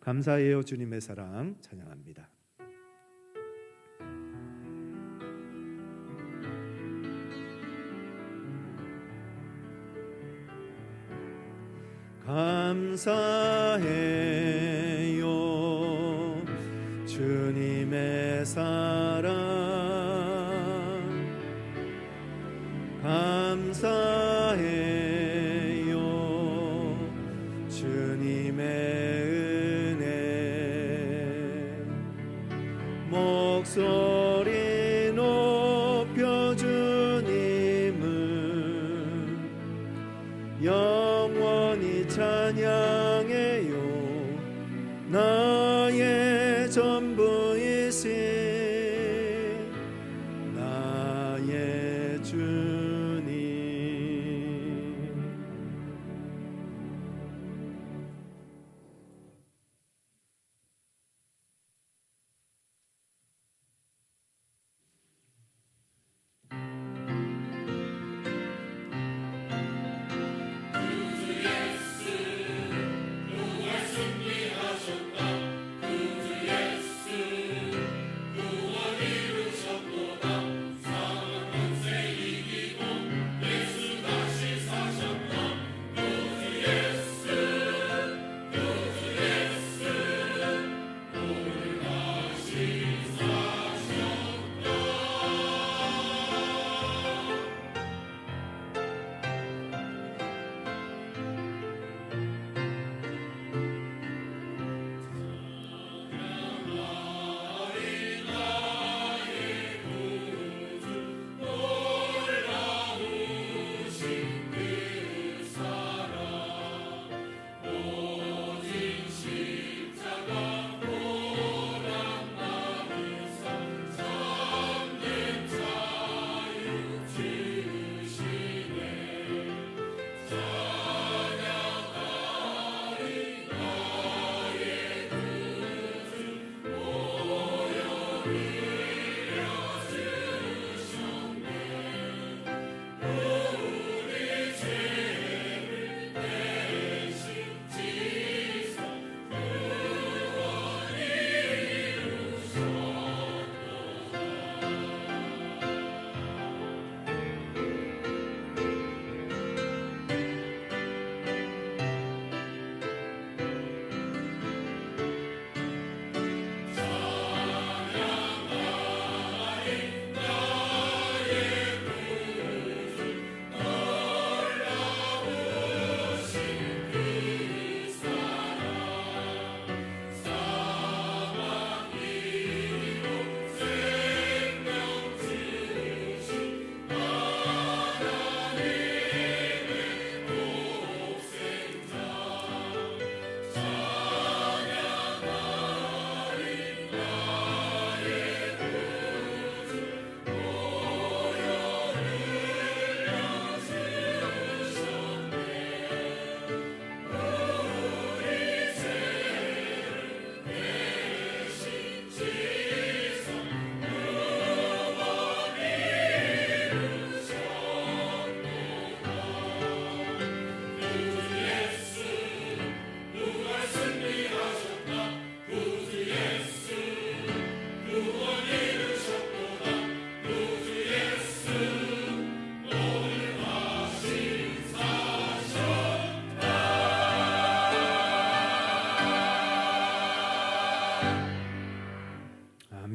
감사해요 주님의 사랑 찬양합니다. 감사해요 주님의 사랑 감사해요 주님의 은혜 목소리 높여 주님을 영원히 찬양해요 나의 전부이신 나의 주님.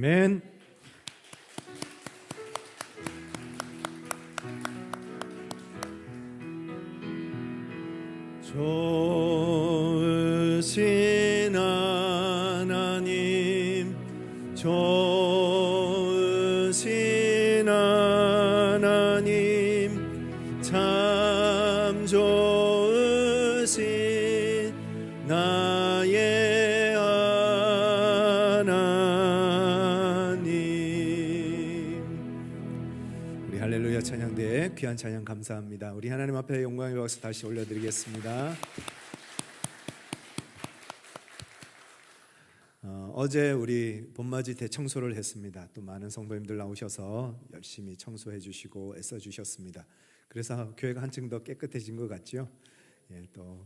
아멘. 좋으신 하나님, 좋으신 하나님, 참 좋으신 나의 하나님. 우리 할렐루야 찬양대에 귀한 찬양 감사합니다. 우리 하나님 앞에 영광의 박수 다시 올려드리겠습니다. 어제 우리 봄맞이 대청소를 했습니다. 또 많은 성도님들 나오셔서 열심히 청소해 주시고 애써 주셨습니다. 그래서 교회가 한층 더 깨끗해진 것 같죠? 또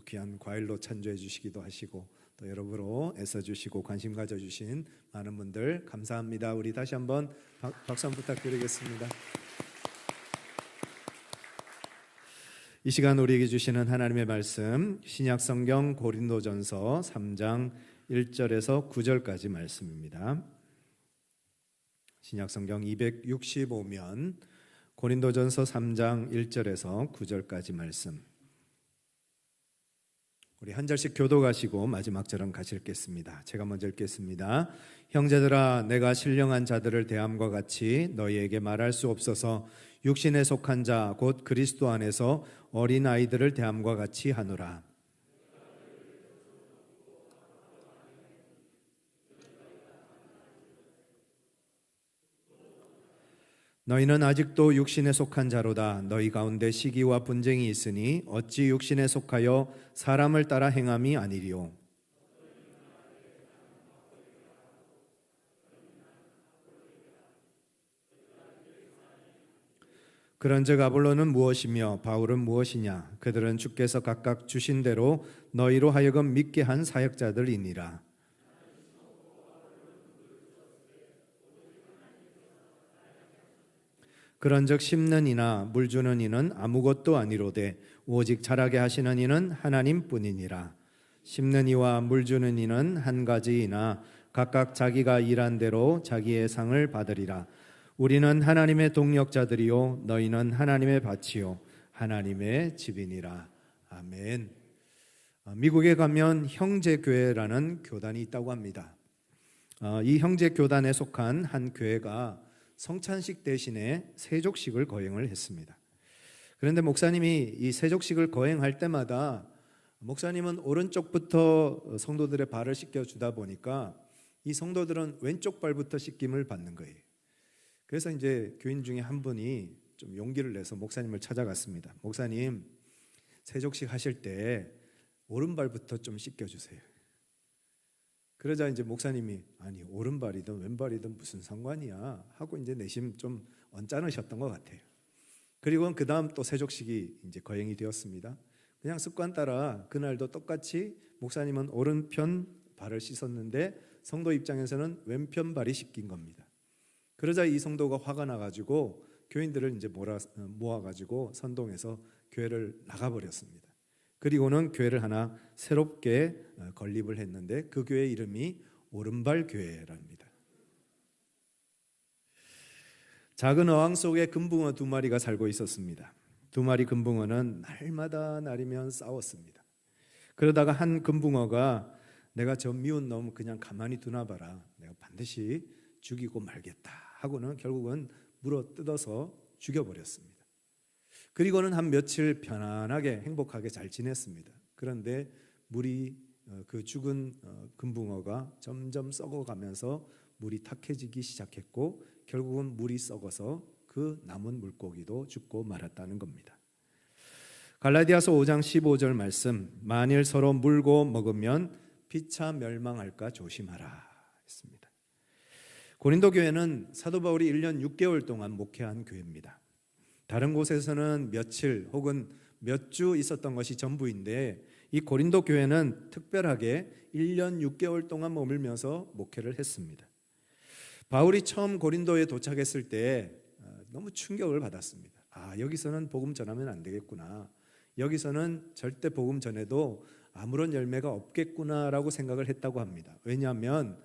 귀한 과일로 찬조해 주시기도 하시고 또 여러분으로 애써주시고 관심 가져주신 많은 분들 감사합니다. 우리 다시 한번 박수 한번 부탁드리겠습니다. 이 시간 우리에게 주시는 하나님의 말씀, 신약성경 고린도전서 3장 1절에서 9절까지 말씀입니다. 신약성경 265면 고린도전서 3장 1절에서 9절까지 말씀. 우리 한 절씩 교독하시고 마지막 절은 같이 읽겠습니다. 제가 먼저 읽겠습니다. 형제들아, 내가 신령한 자들을 대함과 같이 너희에게 말할 수 없어서 육신에 속한 자 곧 그리스도 안에서 어린 아이들을 대함과 같이 하노라. 너희는 아직도 육신에 속한 자로다. 너희 가운데 시기와 분쟁이 있으니 어찌 육신에 속하여 사람을 따라 행함이 아니리요. 그런즉 아볼로는 무엇이며 바울은 무엇이냐? 그들은 주께서 각각 주신 대로 너희로 하여금 믿게 한 사역자들이니라. 그런즉 심는 이나 물 주는 이는 아무것도 아니로되 오직 자라게 하시는 이는 하나님뿐이니라. 심는 이와 물 주는 이는 한 가지이나 각각 자기가 일한 대로 자기의 상을 받으리라. 우리는 하나님의 동역자들이요 너희는 하나님의 밭이요 하나님의 집이니라. 아멘. 미국에 가면 형제교회라는 교단이 있다고 합니다. 이 형제교단에 속한 한 교회가 성찬식 대신에 세족식을 거행을 했습니다. 그런데 목사님이 이 세족식을 거행할 때마다 목사님은 오른쪽부터 성도들의 발을 씻겨주다 보니까 이 성도들은 왼쪽 발부터 씻김을 받는 거예요. 그래서 이제 교인 중에 한 분이 좀 용기를 내서 목사님을 찾아갔습니다. 목사님, 세족식 하실 때 오른발부터 좀 씻겨주세요. 그러자 이제 목사님이 아니 오른발이든 왼발이든 무슨 상관이야 하고 이제 내심 좀 언짢으셨던 것 같아요. 그리고 그 다음 또 세족식이 이제 거행이 되었습니다. 그냥 습관 따라 그날도 똑같이 목사님은 오른편 발을 씻었는데 성도 입장에서는 왼편 발이 씻긴 겁니다. 그러자 이 성도가 화가 나가지고 교인들을 이제 모아가지고 선동해서 교회를 나가버렸습니다. 그리고는 교회를 하나 새롭게 건립을 했는데 그 교회 이름이 오른발 교회랍니다. 작은 어항 속에 금붕어 2마리가 살고 있었습니다. 2마리 금붕어는 날마다 날이면 싸웠습니다. 그러다가 한 금붕어가 내가 저 미운 놈 그냥 가만히 두나 봐라. 내가 반드시 죽이고 말겠다 하고는 결국은 물어 뜯어서 죽여버렸습니다. 그리고는 한 며칠 편안하게 행복하게 잘 지냈습니다. 그런데 물이 그 죽은 금붕어가 점점 썩어가면서 물이 탁해지기 시작했고 결국은 물이 썩어서 그 남은 물고기도 죽고 말았다는 겁니다. 갈라디아서 5장 15절 말씀, 만일 서로 물고 먹으면 피차 멸망할까 조심하라 했습니다. 고린도 교회는 사도 바울이 1년 6개월 동안 목회한 교회입니다. 다른 곳에서는 며칠 혹은 몇 주 있었던 것이 전부인데 이 고린도 교회는 특별하게 1년 6개월 동안 머물면서 목회를 했습니다. 바울이 처음 고린도에 도착했을 때 너무 충격을 받았습니다. 여기서는 복음 전하면 안 되겠구나. 여기서는 절대 복음 전해도 아무런 열매가 없겠구나라고 생각을 했다고 합니다. 왜냐하면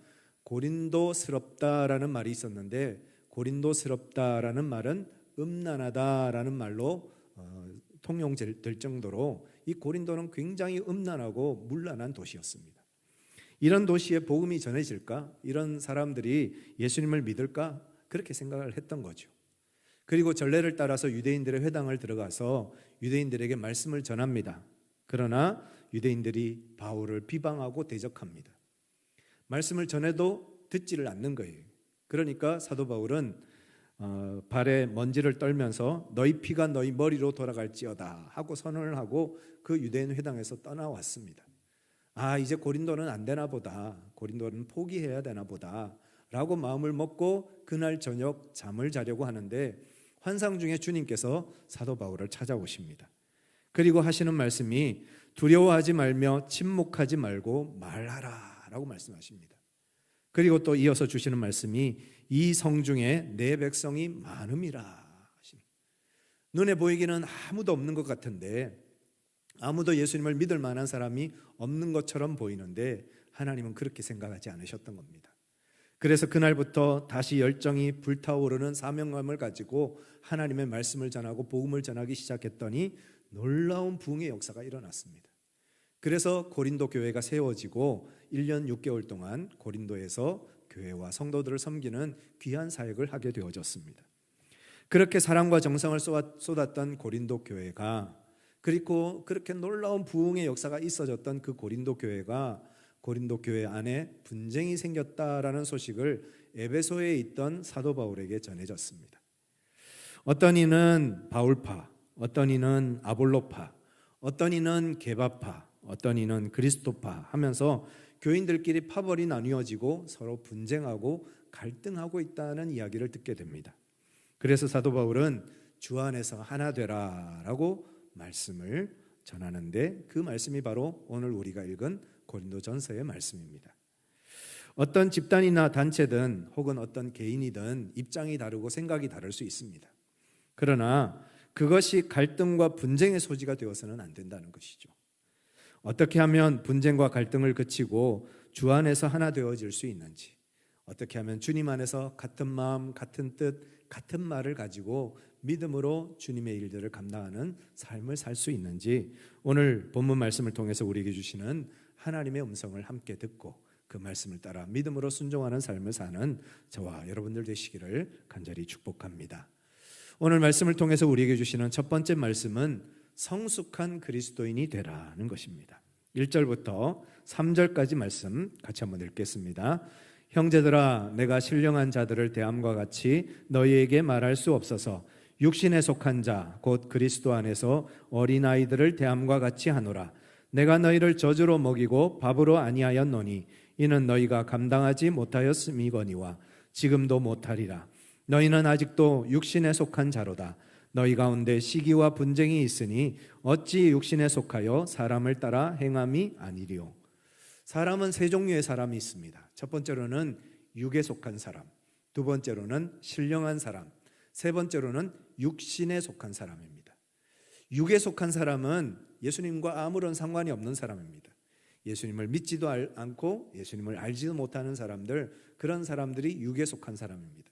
고린도스럽다라는 말이 있었는데 고린도스럽다라는 말은 음란하다라는 말로 통용될 정도로 이 고린도는 굉장히 음란하고 문란한 도시였습니다. 이런 도시에 복음이 전해질까? 이런 사람들이 예수님을 믿을까? 그렇게 생각을 했던 거죠. 그리고 전례를 따라서 유대인들의 회당을 들어가서 유대인들에게 말씀을 전합니다. 그러나 유대인들이 바울을 비방하고 대적합니다. 말씀을 전해도 듣지를 않는 거예요. 그러니까 사도 바울은 발에 먼지를 떨면서 너희 피가 너희 머리로 돌아갈지어다 하고 선언을 하고 그 유대인 회당에서 떠나왔습니다. 이제 고린도는 안 되나 보다. 고린도는 포기해야 되나 보다 라고 마음을 먹고 그날 저녁 잠을 자려고 하는데 환상 중에 주님께서 사도 바울을 찾아오십니다. 그리고 하시는 말씀이 두려워하지 말며 침묵하지 말고 말하라 라고 말씀하십니다. 그리고 또 이어서 주시는 말씀이 이 성중에 내 백성이 많음이라 하십니다. 눈에 보이기는 아무도 없는 것 같은데, 아무도 예수님을 믿을 만한 사람이 없는 것처럼 보이는데 하나님은 그렇게 생각하지 않으셨던 겁니다. 그래서 그날부터 다시 열정이 불타오르는 사명감을 가지고 하나님의 말씀을 전하고 복음을 전하기 시작했더니 놀라운 부흥의 역사가 일어났습니다. 그래서 고린도 교회가 세워지고 1년 6개월 동안 고린도에서 교회와 성도들을 섬기는 귀한 사역을 하게 되어졌습니다. 그렇게 사랑과 정성을 쏟았던 고린도 교회가, 그리고 그렇게 놀라운 부흥의 역사가 있어졌던 그 고린도 교회가 고린도 교회 안에 분쟁이 생겼다라는 소식을 에베소에 있던 사도 바울에게 전해졌습니다. 어떤 이는 바울파, 어떤 이는 아볼로파, 어떤 이는 게바파, 어떤 이는 그리스도파 하면서 교인들끼리 파벌이 나뉘어지고 서로 분쟁하고 갈등하고 있다는 이야기를 듣게 됩니다. 그래서 사도 바울은 주 안에서 하나 되라 라고 말씀을 전하는데, 그 말씀이 바로 오늘 우리가 읽은 고린도전서의 말씀입니다. 어떤 집단이나 단체든 혹은 어떤 개인이든 입장이 다르고 생각이 다를 수 있습니다. 그러나 그것이 갈등과 분쟁의 소지가 되어서는 안 된다는 것이죠. 어떻게 하면 분쟁과 갈등을 그치고 주 안에서 하나 되어질 수 있는지, 어떻게 하면 주님 안에서 같은 마음, 같은 뜻, 같은 말을 가지고 믿음으로 주님의 일들을 감당하는 삶을 살 수 있는지, 오늘 본문 말씀을 통해서 우리에게 주시는 하나님의 음성을 함께 듣고 그 말씀을 따라 믿음으로 순종하는 삶을 사는 저와 여러분들 되시기를 간절히 축복합니다. 오늘 말씀을 통해서 우리에게 주시는 첫 번째 말씀은 성숙한 그리스도인이 되라는 것입니다. 1절부터 3절까지 말씀 같이 한번 읽겠습니다. 형제들아, 내가 신령한 자들을 대함과 같이 너희에게 말할 수 없어서 육신에 속한 자 곧 그리스도 안에서 어린아이들을 대함과 같이 하노라. 내가 너희를 젖으로 먹이고 밥으로 아니하였노니 이는 너희가 감당하지 못하였음이거니와 지금도 못하리라. 너희는 아직도 육신에 속한 자로다. 너희 가운데 시기와 분쟁이 있으니 어찌 육신에 속하여 사람을 따라 행함이 아니리요. 사람은 세 종류의 사람이 있습니다. 첫 번째로는 육에 속한 사람, 두 번째로는 신령한 사람, 세 번째로는 육신에 속한 사람입니다. 육에 속한 사람은 예수님과 아무런 상관이 없는 사람입니다. 예수님을 믿지도 않고 예수님을 알지도 못하는 사람들, 그런 사람들이 육에 속한 사람입니다.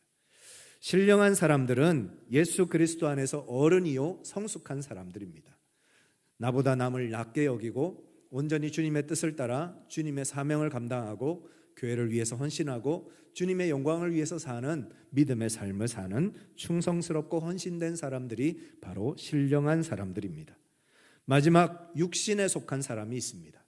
신령한 사람들은 예수 그리스도 안에서 어른이요 성숙한 사람들입니다. 나보다 남을 낮게 여기고 온전히 주님의 뜻을 따라 주님의 사명을 감당하고 교회를 위해서 헌신하고 주님의 영광을 위해서 사는 믿음의 삶을 사는 충성스럽고 헌신된 사람들이 바로 신령한 사람들입니다. 마지막 육신에 속한 사람이 있습니다.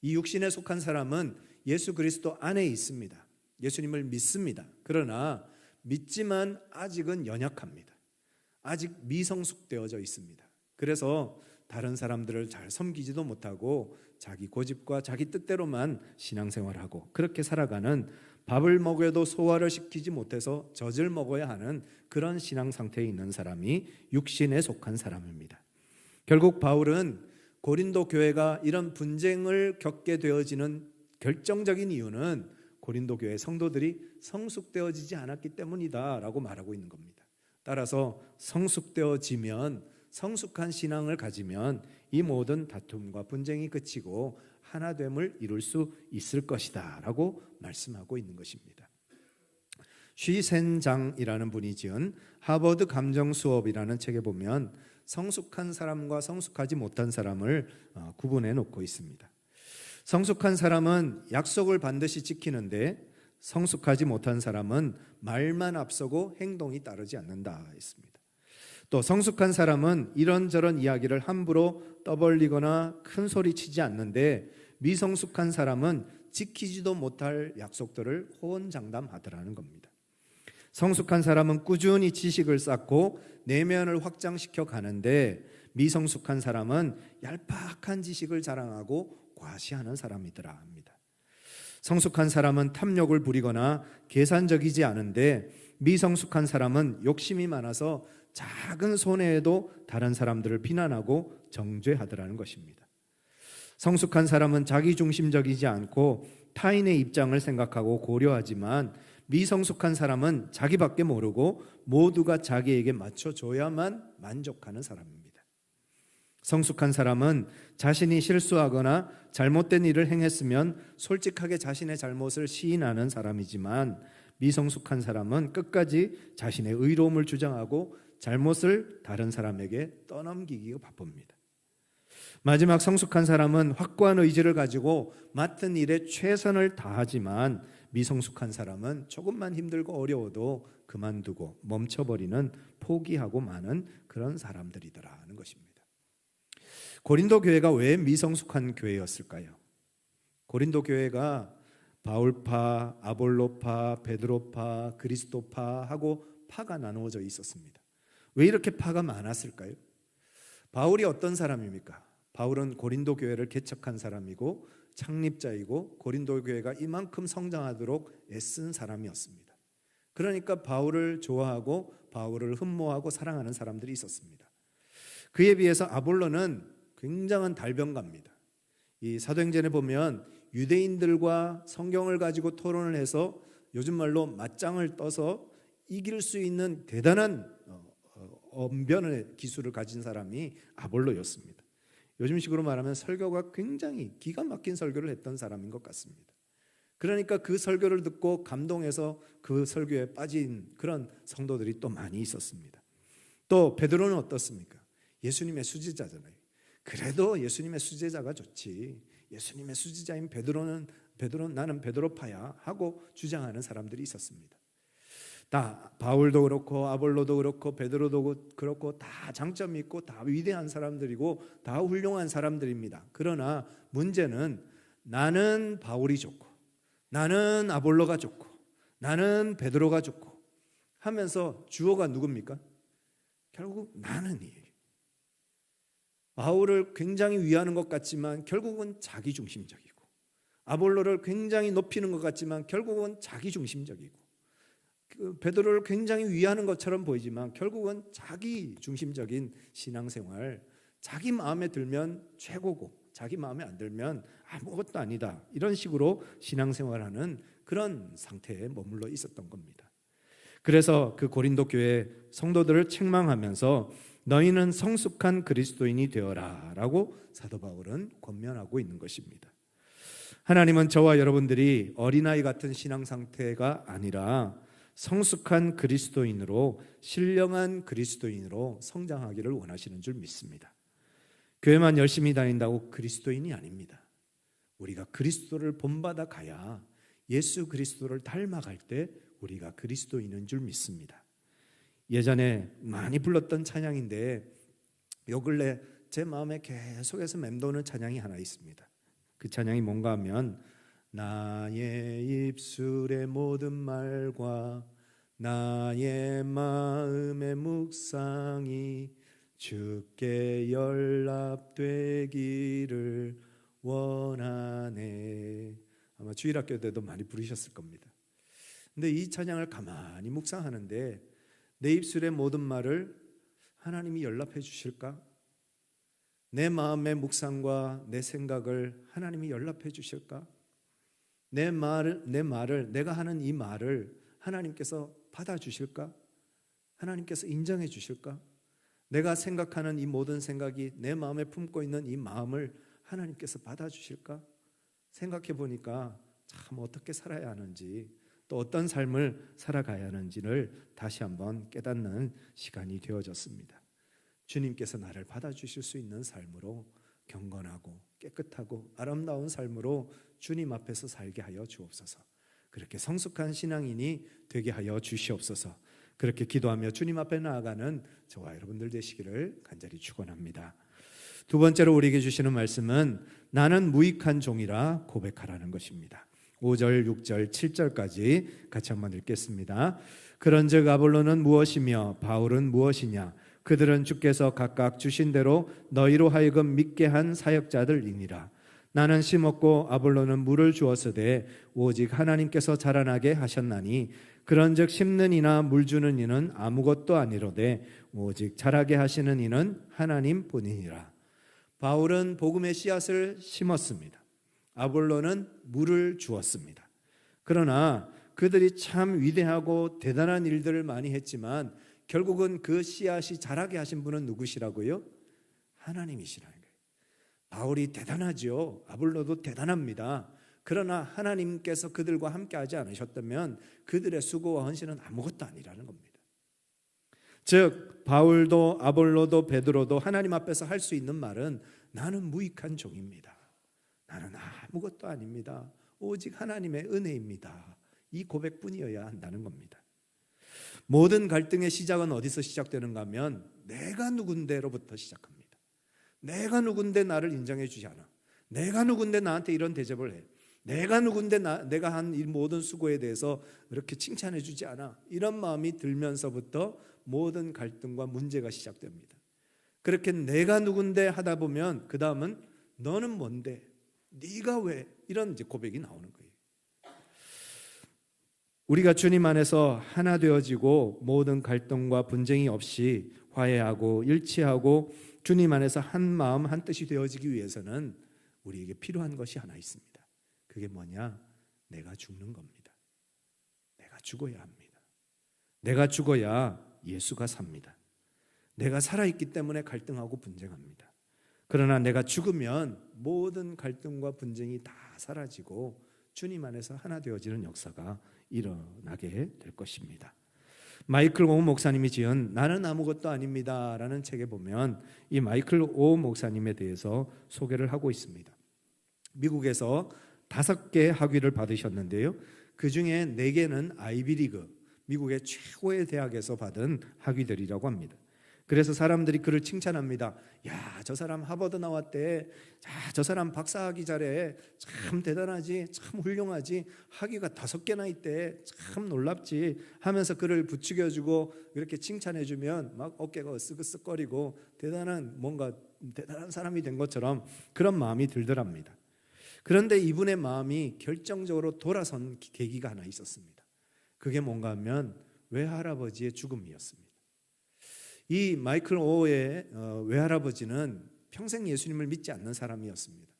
이 육신에 속한 사람은 예수 그리스도 안에 있습니다. 예수님을 믿습니다. 그러나 믿지만 아직은 연약합니다. 아직 미성숙되어져 있습니다. 그래서 다른 사람들을 잘 섬기지도 못하고 자기 고집과 자기 뜻대로만 신앙생활하고 그렇게 살아가는, 밥을 먹여도 소화를 시키지 못해서 젖을 먹어야 하는 그런 신앙 상태에 있는 사람이 육신에 속한 사람입니다. 결국 바울은 고린도 교회가 이런 분쟁을 겪게 되어지는 결정적인 이유는 고린도 교회 성도들이 성숙되어지지 않았기 때문이다 라고 말하고 있는 겁니다. 따라서 성숙되어지면, 성숙한 신앙을 가지면 이 모든 다툼과 분쟁이 그치고 하나됨을 이룰 수 있을 것이다 라고 말씀하고 있는 것입니다. 쉬센장이라는 분이 지은 하버드 감정 수업이라는 책에 보면 성숙한 사람과 성숙하지 못한 사람을 구분해 놓고 있습니다. 성숙한 사람은 약속을 반드시 지키는데 성숙하지 못한 사람은 말만 앞서고 행동이 따르지 않는다 했습니다. 또 성숙한 사람은 이런저런 이야기를 함부로 떠벌리거나 큰 소리 치지 않는데 미성숙한 사람은 지키지도 못할 약속들을 호언장담하더라는 겁니다. 성숙한 사람은 꾸준히 지식을 쌓고 내면을 확장시켜 가는데 미성숙한 사람은 얄팍한 지식을 자랑하고 과시하는 사람이더라 합니다. 성숙한 사람은 탐욕을 부리거나 계산적이지 않은데 미성숙한 사람은 욕심이 많아서 작은 손해에도 다른 사람들을 비난하고 정죄하더라는 것입니다. 성숙한 사람은 자기중심적이지 않고 타인의 입장을 생각하고 고려하지만 미성숙한 사람은 자기밖에 모르고 모두가 자기에게 맞춰줘야만 만족하는 사람입니다. 성숙한 사람은 자신이 실수하거나 잘못된 일을 행했으면 솔직하게 자신의 잘못을 시인하는 사람이지만 미성숙한 사람은 끝까지 자신의 의로움을 주장하고 잘못을 다른 사람에게 떠넘기기가 바쁩니다. 마지막 성숙한 사람은 확고한 의지를 가지고 맡은 일에 최선을 다하지만 미성숙한 사람은 조금만 힘들고 어려워도 그만두고 멈춰버리는, 포기하고 마는 그런 사람들이더라는 것입니다. 고린도 교회가 왜 미성숙한 교회였을까요? 고린도 교회가 바울파, 아볼로파, 베드로파, 그리스도파 하고 파가 나누어져 있었습니다. 왜 이렇게 파가 많았을까요? 바울이 어떤 사람입니까? 바울은 고린도 교회를 개척한 사람이고 창립자이고 고린도 교회가 이만큼 성장하도록 애쓴 사람이었습니다. 그러니까 바울을 좋아하고 바울을 흠모하고 사랑하는 사람들이 있었습니다. 그에 비해서 아볼로는 굉장한 달변가입니다. 이 사도행전에 보면 유대인들과 성경을 가지고 토론을 해서 요즘 말로 맞짱을 떠서 이길 수 있는 대단한 언변의 기술을 가진 사람이 아볼로였습니다. 요즘식으로 말하면 설교가 굉장히 기가 막힌 설교를 했던 사람인 것 같습니다. 그러니까 그 설교를 듣고 감동해서 그 설교에 빠진 그런 성도들이 또 많이 있었습니다. 또 베드로는 어떻습니까? 예수님의 수제자잖아요. 그래도 예수님의 수제자가 좋지, 예수님의 수제자인 베드로는 나는 베드로파야 하고 주장하는 사람들이 있었습니다. 다 바울도 그렇고 아볼로도 그렇고 베드로도 그렇고 다 장점이 있고 다 위대한 사람들이고 다 훌륭한 사람들입니다. 그러나 문제는 나는 바울이 좋고 나는 아볼로가 좋고 나는 베드로가 좋고 하면서 주어가 누굽니까? 결국 나는이에요. 바울을 굉장히 위하는 것 같지만 결국은 자기중심적이고, 아볼로를 굉장히 높이는 것 같지만 결국은 자기중심적이고, 베드로를 굉장히 위하는 것처럼 보이지만 결국은 자기중심적인 신앙생활, 자기 마음에 들면 최고고 자기 마음에 안 들면 아무것도 아니다, 이런 식으로 신앙생활하는 그런 상태에 머물러 있었던 겁니다. 그래서 그 고린도 교회 성도들을 책망하면서 너희는 성숙한 그리스도인이 되어라 라고 사도 바울은 권면하고 있는 것입니다. 하나님은 저와 여러분들이 어린아이 같은 신앙 상태가 아니라 성숙한 그리스도인으로, 신령한 그리스도인으로 성장하기를 원하시는 줄 믿습니다. 교회만 열심히 다닌다고 그리스도인이 아닙니다. 우리가 그리스도를 본받아 가야 예수 그리스도를 닮아갈 때 우리가 그리스도인인 줄 믿습니다. 예전에 많이 불렀던 찬양인데 요 근래 제 마음에 계속해서 맴도는 찬양이 하나 있습니다. 그 찬양이 뭔가 하면 나의 입술의 모든 말과 나의 마음의 묵상이 주께 연락되기를 원하네. 아마 주일학교 때도 많이 부르셨을 겁니다. 근데 이 찬양을 가만히 묵상하는데 내 입술의 모든 말을 하나님이 연락해 주실까? 내 마음의 묵상과 내 생각을 하나님이 연락해 주실까? 내 말을 내가 하는 이 말을 하나님께서 받아 주실까? 하나님께서 인정해 주실까? 내가 생각하는 이 모든 생각이 내 마음에 품고 있는 이 마음을 하나님께서 받아 주실까? 생각해 보니까 참 어떻게 살아야 하는지, 또 어떤 삶을 살아가야 하는지를 다시 한번 깨닫는 시간이 되어졌습니다. 주님께서 나를 받아주실 수 있는 삶으로, 경건하고 깨끗하고 아름다운 삶으로 주님 앞에서 살게 하여 주옵소서. 그렇게 성숙한 신앙인이 되게 하여 주시옵소서. 그렇게 기도하며 주님 앞에 나아가는 저와 여러분들 되시기를 간절히 축원합니다. 두 번째로 우리에게 주시는 말씀은 나는 무익한 종이라 고백하라는 것입니다. 5절, 6절, 7절까지 같이 한번 읽겠습니다. 그런즉 아볼로는 무엇이며 바울은 무엇이냐? 그들은 주께서 각각 주신 대로 너희로 하여금 믿게 한 사역자들이니라. 나는 심었고 아볼로는 물을 주었으되 오직 하나님께서 자라나게 하셨나니 그런즉 심는 이나 물 주는 이는 아무것도 아니로되 오직 자라게 하시는 이는 하나님 뿐이니라. 바울은 복음의 씨앗을 심었습니다. 아볼로는 물을 주었습니다. 그러나 그들이 참 위대하고 대단한 일들을 많이 했지만 결국은 그 씨앗이 자라게 하신 분은 누구시라고요? 하나님이시라는 거예요. 바울이 대단하죠. 아볼로도 대단합니다. 그러나 하나님께서 그들과 함께 하지 않으셨다면 그들의 수고와 헌신은 아무것도 아니라는 겁니다. 즉 바울도 아볼로도 베드로도 하나님 앞에서 할 수 있는 말은 나는 무익한 종입니다. 나는 아무것도 아닙니다. 오직 하나님의 은혜입니다. 이 고백뿐이어야 한다는 겁니다. 모든 갈등의 시작은 어디서 시작되는가 하면 내가 누군데로부터 시작합니다. 내가 누군데 나를 인정해 주지 않아. 내가 누군데 나한테 이런 대접을 해. 내가 누군데 내가 한 이 모든 수고에 대해서 이렇게 칭찬해 주지 않아. 이런 마음이 들면서부터 모든 갈등과 문제가 시작됩니다. 그렇게 내가 누군데 하다 보면 그 다음은 너는 뭔데? 네가 왜? 이런 이제 고백이 나오는 거예요. 우리가 주님 안에서 하나 되어지고 모든 갈등과 분쟁이 없이 화해하고 일치하고 주님 안에서 한 마음 한 뜻이 되어지기 위해서는 우리에게 필요한 것이 하나 있습니다. 그게 뭐냐? 내가 죽는 겁니다. 내가 죽어야 합니다. 내가 죽어야 예수가 삽니다. 내가 살아있기 때문에 갈등하고 분쟁합니다. 그러나 내가 죽으면 모든 갈등과 분쟁이 다 사라지고 주님 안에서 하나 되어지는 역사가 일어나게 될 것입니다. 마이클 오우 목사님이 지은 나는 아무것도 아닙니다 라는 책에 보면 이 마이클 오우 목사님에 대해서 소개를 하고 있습니다. 미국에서 5개 학위를 받으셨는데요, 그 중에 4개는 아이비리그, 미국의 최고의 대학에서 받은 학위들이라고 합니다. 그래서 사람들이 그를 칭찬합니다. 야, 저 사람 하버드 나왔대. 자, 저 사람 박사학위 잘해. 참 대단하지. 참 훌륭하지. 학위가 5개나 있대. 참 놀랍지. 하면서 그를 부추겨주고 이렇게 칭찬해주면 막 어깨가 으쓱으쓱거리고 뭔가 대단한 사람이 된 것처럼 그런 마음이 들더랍니다. 그런데 이분의 마음이 결정적으로 돌아선 계기가 하나 있었습니다. 그게 뭔가 하면 외할아버지의 죽음이었습니다. 이 마이클 오의 외할아버지는 평생 예수님을 믿지 않는 사람이었습니다.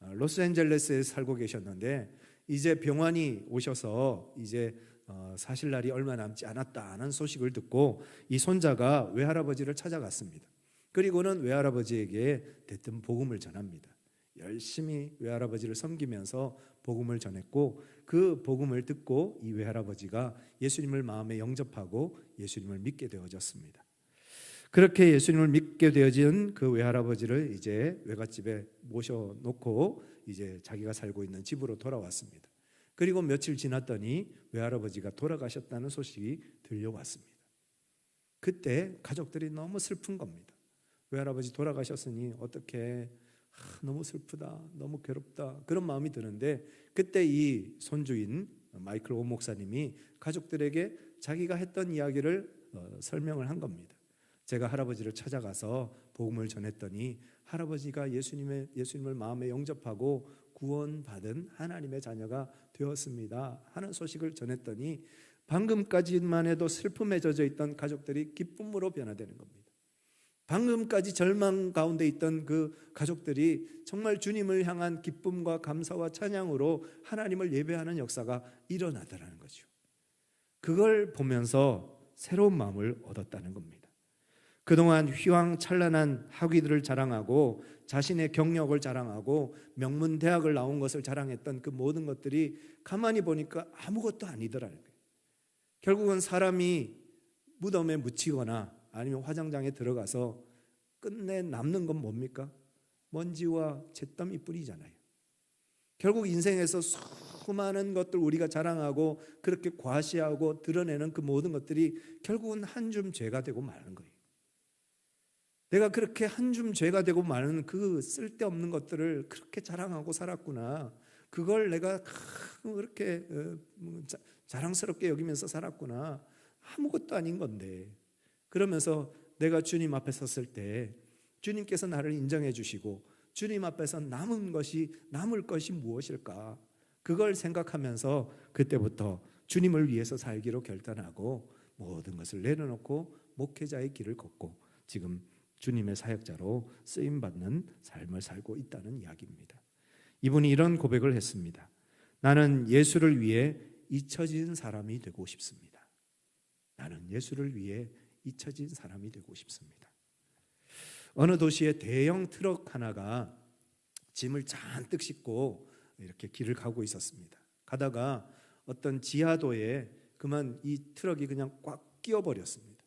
로스앤젤레스에 살고 계셨는데 이제 병환이 오셔서 이제 사실 날이 얼마 남지 않았다는 소식을 듣고 이 손자가 외할아버지를 찾아갔습니다. 그리고는 외할아버지에게 대뜸 복음을 전합니다. 열심히 외할아버지를 섬기면서 복음을 전했고 그 복음을 듣고 이 외할아버지가 예수님을 마음에 영접하고 예수님을 믿게 되어졌습니다. 그렇게 예수님을 믿게 되어진 그 외할아버지를 이제 외갓집에 모셔놓고 이제 자기가 살고 있는 집으로 돌아왔습니다. 그리고 며칠 지났더니 외할아버지가 돌아가셨다는 소식이 들려왔습니다. 그때 가족들이 너무 슬픈 겁니다. 외할아버지 돌아가셨으니 어떡해, 너무 슬프다, 너무 괴롭다, 그런 마음이 드는데 그때 이 손주인 마이클 오 목사님이 가족들에게 자기가 했던 이야기를 설명을 한 겁니다. 제가 할아버지를 찾아가서 복음을 전했더니 할아버지가 예수님을 마음에 영접하고 구원받은 하나님의 자녀가 되었습니다 하는 소식을 전했더니 방금까지만 해도 슬픔에 젖어 있던 가족들이 기쁨으로 변화되는 겁니다. 방금까지 절망 가운데 있던 그 가족들이 정말 주님을 향한 기쁨과 감사와 찬양으로 하나님을 예배하는 역사가 일어나더라는 거죠. 그걸 보면서 새로운 마음을 얻었다는 겁니다. 그동안 휘황찬란한 학위들을 자랑하고 자신의 경력을 자랑하고 명문 대학을 나온 것을 자랑했던 그 모든 것들이 가만히 보니까 아무것도 아니더라는 거예요. 결국은 사람이 무덤에 묻히거나 아니면 화장장에 들어가서 끝내 남는 건 뭡니까? 먼지와 잿더미 뿐이잖아요. 결국 인생에서 수많은 것들 우리가 자랑하고 그렇게 과시하고 드러내는 그 모든 것들이 결국은 한 줌 죄가 되고 마는 거예요. 내가 그렇게 한 줌 죄가 되고 마는 그 쓸데없는 것들을 그렇게 자랑하고 살았구나. 그걸 내가 그렇게 자랑스럽게 여기면서 살았구나. 아무것도 아닌 건데. 그러면서 내가 주님 앞에 섰을 때 주님께서 나를 인정해 주시고 주님 앞에서 남을 것이 무엇일까? 그걸 생각하면서 그때부터 주님을 위해서 살기로 결단하고 모든 것을 내려놓고 목회자의 길을 걷고 지금 주님의 사역자로 쓰임받는 삶을 살고 있다는 이야기입니다. 이분이 이런 고백을 했습니다. 나는 예수를 위해 잊혀진 사람이 되고 싶습니다. 나는 예수를 위해 잊혀진 사람이 되고 싶습니다. 어느 도시에 대형 트럭 하나가 짐을 잔뜩 싣고 이렇게 길을 가고 있었습니다. 가다가 어떤 지하도에 그만 이 트럭이 그냥 꽉 끼어버렸습니다.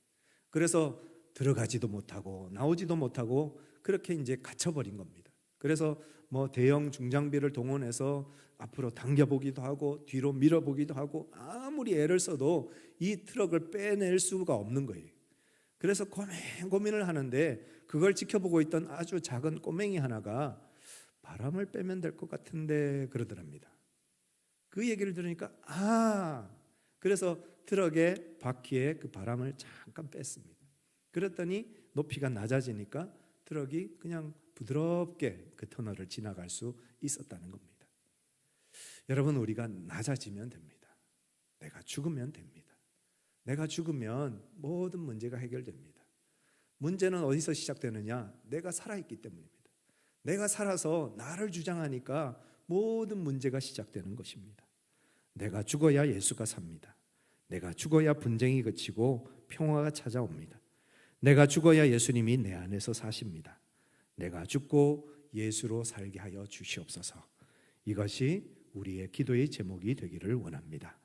그래서 들어가지도 못하고 나오지도 못하고 그렇게 이제 갇혀버린 겁니다. 그래서 뭐 대형 중장비를 동원해서 앞으로 당겨보기도 하고 뒤로 밀어보기도 하고 아무리 애를 써도 이 트럭을 빼낼 수가 없는 거예요. 그래서 고민을 하는데 그걸 지켜보고 있던 아주 작은 꼬맹이 하나가 바람을 빼면 될 것 같은데 그러더랍니다. 그 얘기를 들으니까 그래서 트럭의 바퀴에 그 바람을 잠깐 뺐습니다. 그랬더니 높이가 낮아지니까 트럭이 그냥 부드럽게 그 터널을 지나갈 수 있었다는 겁니다. 여러분, 우리가 낮아지면 됩니다. 내가 죽으면 됩니다. 내가 죽으면 모든 문제가 해결됩니다. 문제는 어디서 시작되느냐? 내가 살아있기 때문입니다. 내가 살아서 나를 주장하니까 모든 문제가 시작되는 것입니다. 내가 죽어야 예수가 삽니다. 내가 죽어야 분쟁이 그치고 평화가 찾아옵니다. 내가 죽어야 예수님이 내 안에서 사십니다. 내가 죽고 예수로 살게 하여 주시옵소서. 이것이 우리의 기도의 제목이 되기를 원합니다.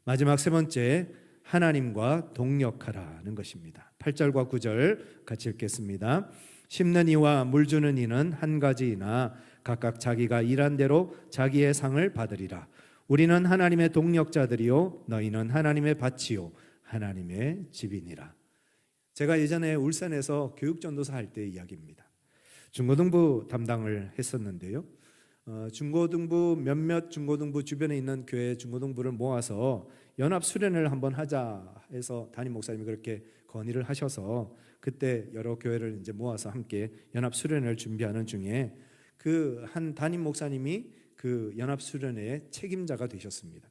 마지막 세 번째, 하나님과 동력하라는 것입니다. 8절과 9절 같이 읽겠습니다. 심는 이와 물 주는 이는 한 가지이나 각각 자기가 일한 대로 자기의 상을 받으리라. 우리는 하나님의 동력자들이요 너희는 하나님의 밭이요 하나님의 집이니라. 제가 예전에 울산에서 교육전도사 할 때 이야기입니다. 중고등부 담당을 했었는데요. 중고등부 몇몇 중고등부 주변에 있는 교회 중고등부를 모아서 연합 수련회를 한번 하자 해서 담임 목사님이 그렇게 건의를 하셔서 그때 여러 교회를 이제 모아서 함께 연합 수련회를 준비하는 중에 그 한 담임 목사님이 그 연합 수련회의 책임자가 되셨습니다.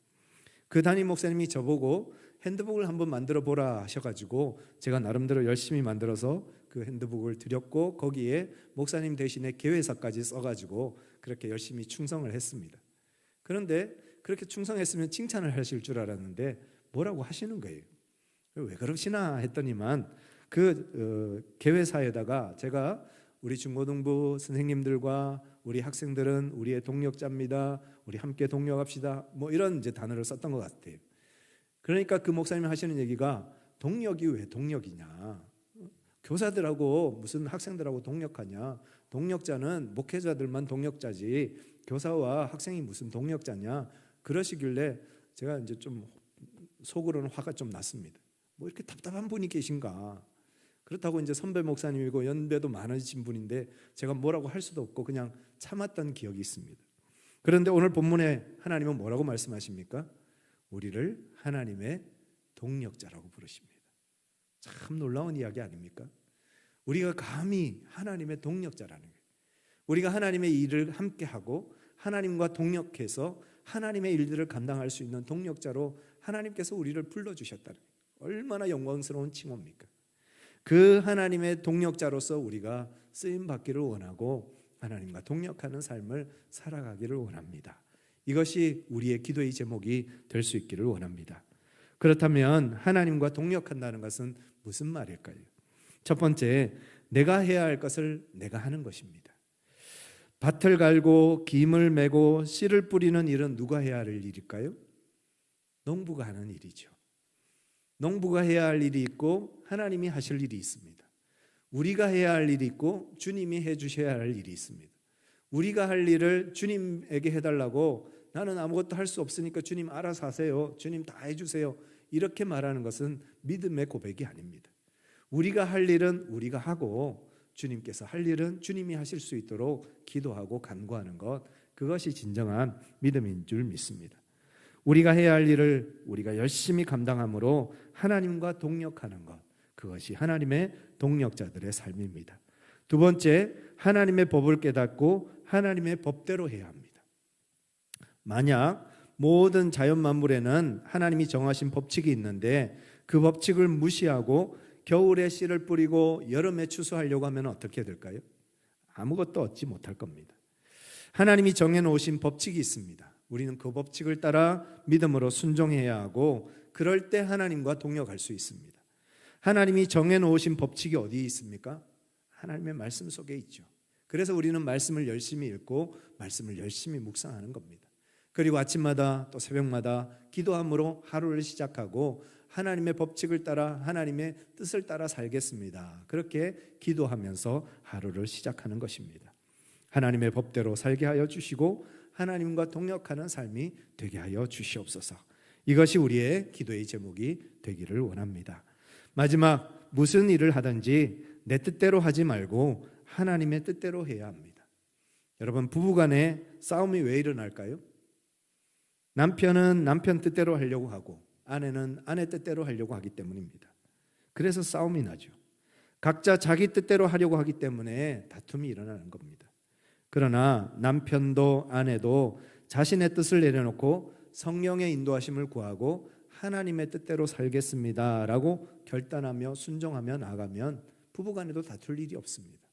그 담임 목사님이 저보고 핸드북을 한번 만들어 보라 하셔가지고 제가 나름대로 열심히 만들어서 그 핸드북을 드렸고 거기에 목사님 대신에 계회사까지 써가지고 그렇게 열심히 충성을 했습니다. 그런데 그렇게 충성했으면 칭찬을 하실 줄 알았는데 뭐라고 하시는 거예요. 왜 그러시나 했더니만 그 계회사에다가 제가 우리 중고등부 선생님들과 우리 학생들은 우리의 동력자입니다. 우리 함께 동력합시다. 뭐 이런 이제 단어를 썼던 것 같아요. 그러니까 그 목사님이 하시는 얘기가 동력이 왜 동력이냐? 교사들하고 무슨 학생들하고 동력하냐? 동력자는 목회자들만 동력자지 교사와 학생이 무슨 동력자냐? 그러시길래 제가 이제 좀 속으로는 화가 좀 났습니다. 뭐 이렇게 답답한 분이 계신가? 그렇다고 이제 선배 목사님이고 연배도 많으신 분인데 제가 뭐라고 할 수도 없고 그냥 참았던 기억이 있습니다. 그런데 오늘 본문에 하나님은 뭐라고 말씀하십니까? 우리를 하나님의 동력자라고 부르십니다. 참 놀라운 이야기 아닙니까? 우리가 감히 하나님의 동력자라는 거예요. 우리가 하나님의 일을 함께하고 하나님과 동력해서 하나님의 일들을 감당할 수 있는 동력자로 하나님께서 우리를 불러주셨다는 거예요. 얼마나 영광스러운 칭호입니까? 그 하나님의 동력자로서 우리가 쓰임받기를 원하고 하나님과 동력하는 삶을 살아가기를 원합니다. 이것이 우리의 기도의 제목이 될 수 있기를 원합니다. 그렇다면 하나님과 동력한다는 것은 무슨 말일까요? 첫 번째, 내가 해야 할 것을 내가 하는 것입니다. 밭을 갈고 김을 메고 씨를 뿌리는 일은 누가 해야 할 일일까요? 농부가 하는 일이죠. 농부가 해야 할 일이 있고 하나님이 하실 일이 있습니다. 우리가 해야 할 일이 있고 주님이 해주셔야 할 일이 있습니다. 우리가 할 일을 주님에게 해달라고 나는 아무것도 할 수 없으니까 주님 알아서 하세요. 주님 다 해주세요. 이렇게 말하는 것은 믿음의 고백이 아닙니다. 우리가 할 일은 우리가 하고 주님께서 할 일은 주님이 하실 수 있도록 기도하고 간구하는 것, 그것이 진정한 믿음인 줄 믿습니다. 우리가 해야 할 일을 우리가 열심히 감당함으로 하나님과 동력하는 것, 그것이 하나님의 동력자들의 삶입니다. 두 번째, 하나님의 법을 깨닫고 하나님의 법대로 해야 합니다. 만약 모든 자연 만물에는 하나님이 정하신 법칙이 있는데 그 법칙을 무시하고 겨울에 씨를 뿌리고 여름에 추수하려고 하면 어떻게 될까요? 아무것도 얻지 못할 겁니다. 하나님이 정해놓으신 법칙이 있습니다. 우리는 그 법칙을 따라 믿음으로 순종해야 하고, 그럴 때 하나님과 동역할 수 있습니다. 하나님이 정해놓으신 법칙이 어디에 있습니까? 하나님의 말씀 속에 있죠. 그래서 우리는 말씀을 열심히 읽고 말씀을 열심히 묵상하는 겁니다. 그리고 아침마다 또 새벽마다 기도함으로 하루를 시작하고 하나님의 법칙을 따라 하나님의 뜻을 따라 살겠습니다. 그렇게 기도하면서 하루를 시작하는 것입니다. 하나님의 법대로 살게 하여 주시고 하나님과 동역하는 삶이 되게 하여 주시옵소서. 이것이 우리의 기도의 제목이 되기를 원합니다. 마지막, 무슨 일을 하든지 내 뜻대로 하지 말고 하나님의 뜻대로 해야 합니다. 여러분, 부부간에 싸움이 왜 일어날까요? 남편은 남편 뜻대로 하려고 하고 아내는 아내 뜻대로 하려고 하기 때문입니다. 그래서 싸움이 나죠. 각자 자기 뜻대로 하려고 하기 때문에 다툼이 일어나는 겁니다. 그러나 남편도 아내도 자신의 뜻을 내려놓고 성령의 인도하심을 구하고 하나님의 뜻대로 살겠습니다 라고 결단하며 순종하며 나아가면 부부간에도 다툴 일이 없습니다.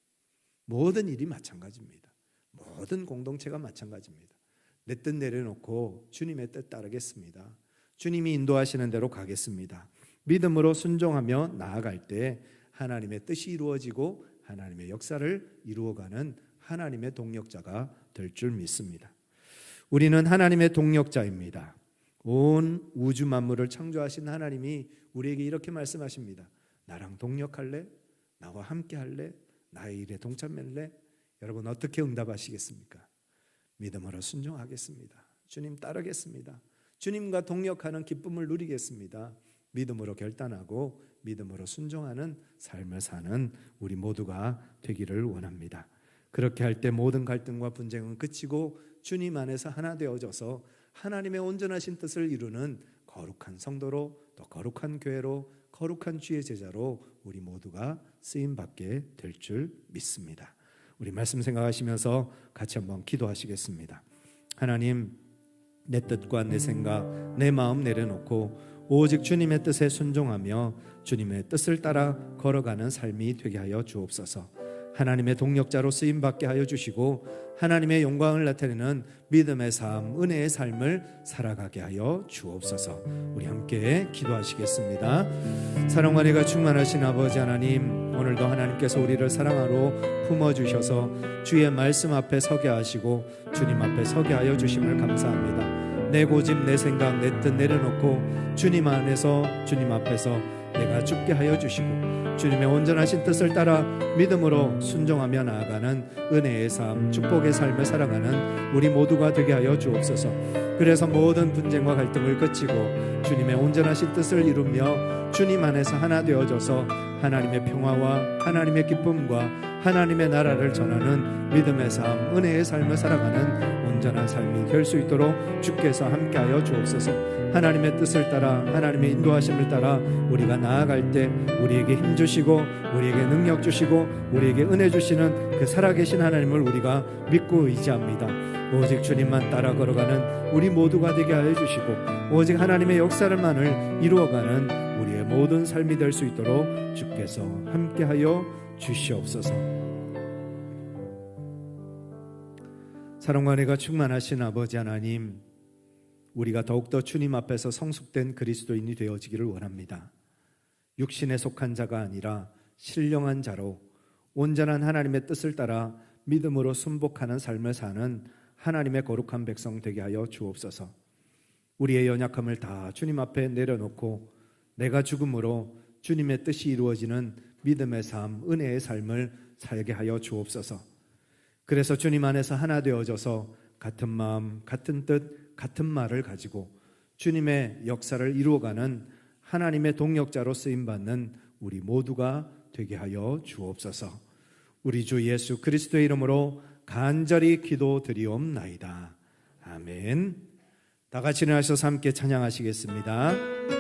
모든 일이 마찬가지입니다. 모든 공동체가 마찬가지입니다. 내 뜻 내려놓고 주님의 뜻 따르겠습니다. 주님이 인도하시는 대로 가겠습니다. 믿음으로 순종하며 나아갈 때 하나님의 뜻이 이루어지고 하나님의 역사를 이루어가는 하나님의 동력자가 될 줄 믿습니다. 우리는 하나님의 동력자입니다. 온 우주 만물을 창조하신 하나님이 우리에게 이렇게 말씀하십니다. 나랑 동력할래? 나와 함께 할래? 나의 일에 동참할래? 여러분, 어떻게 응답하시겠습니까? 믿음으로 순종하겠습니다. 주님 따르겠습니다. 주님과 동역하는 기쁨을 누리겠습니다. 믿음으로 결단하고 믿음으로 순종하는 삶을 사는 우리 모두가 되기를 원합니다. 그렇게 할 때 모든 갈등과 분쟁은 그치고 주님 안에서 하나 되어져서 하나님의 온전하신 뜻을 이루는 거룩한 성도로, 또 거룩한 교회로, 거룩한 주의 제자로 우리 모두가 쓰임받게 될 줄 믿습니다. 우리 말씀 생각하시면서 같이 한번 기도하시겠습니다. 하나님, 내 뜻과 내 생각, 내 마음 내려놓고 오직 주님의 뜻에 순종하며 주님의 뜻을 따라 걸어가는 삶이 되게 하여 주옵소서. 하나님의 동력자로 쓰임받게 하여 주시고 하나님의 영광을 나타내는 믿음의 삶, 은혜의 삶을 살아가게 하여 주옵소서. 우리 함께 기도하시겠습니다. 사랑과 은혜가 충만하신 아버지 하나님, 오늘도 하나님께서 우리를 사랑하러 품어주셔서 주의 말씀 앞에 서게 하시고 주님 앞에 서게 하여 주심을 감사합니다. 내 고집, 내 생각, 내 뜻 내려놓고 주님 안에서, 주님 앞에서 내가 죽게 하여 주시고 주님의 온전하신 뜻을 따라 믿음으로 순종하며 나아가는 은혜의 삶, 축복의 삶을 살아가는 우리 모두가 되게 하여 주옵소서. 그래서 모든 분쟁과 갈등을 그치고 주님의 온전하신 뜻을 이루며 주님 안에서 하나 되어져서 하나님의 평화와 하나님의 기쁨과 하나님의 나라를 전하는 믿음의 삶, 은혜의 삶을 살아가는 온전한 삶이 될 수 있도록 주께서 함께하여 주옵소서. 하나님의 뜻을 따라, 하나님의 인도하심을 따라 우리가 나아갈 때 우리에게 힘 주시고 우리에게 능력 주시고 우리에게 은혜 주시는 그 살아계신 하나님을 우리가 믿고 의지합니다. 오직 주님만 따라 걸어가는 우리 모두가 되게 하여 주시고 오직 하나님의 역사를만을 이루어가는 우리의 모든 삶이 될 수 있도록 주께서 함께하여 주시옵소서. 사랑과 은혜가 충만하신 아버지 하나님, 우리가 더욱더 주님 앞에서 성숙된 그리스도인이 되어지기를 원합니다. 육신에 속한 자가 아니라 신령한 자로 온전한 하나님의 뜻을 따라 믿음으로 순복하는 삶을 사는 하나님의 거룩한 백성 되게 하여 주옵소서. 우리의 연약함을 다 주님 앞에 내려놓고 내가 죽음으로 주님의 뜻이 이루어지는 믿음의 삶, 은혜의 삶을 살게 하여 주옵소서. 그래서 주님 안에서 하나 되어져서 같은 마음, 같은 뜻, 같은 말을 가지고 주님의 역사를 이루어가는 하나님의 동력자로 쓰임받는 우리 모두가 되게 하여 주옵소서. 우리 주 예수 그리스도의 이름으로 간절히 기도드리옵나이다. 아멘. 다 같이 일어나셔서 함께 찬양하시겠습니다.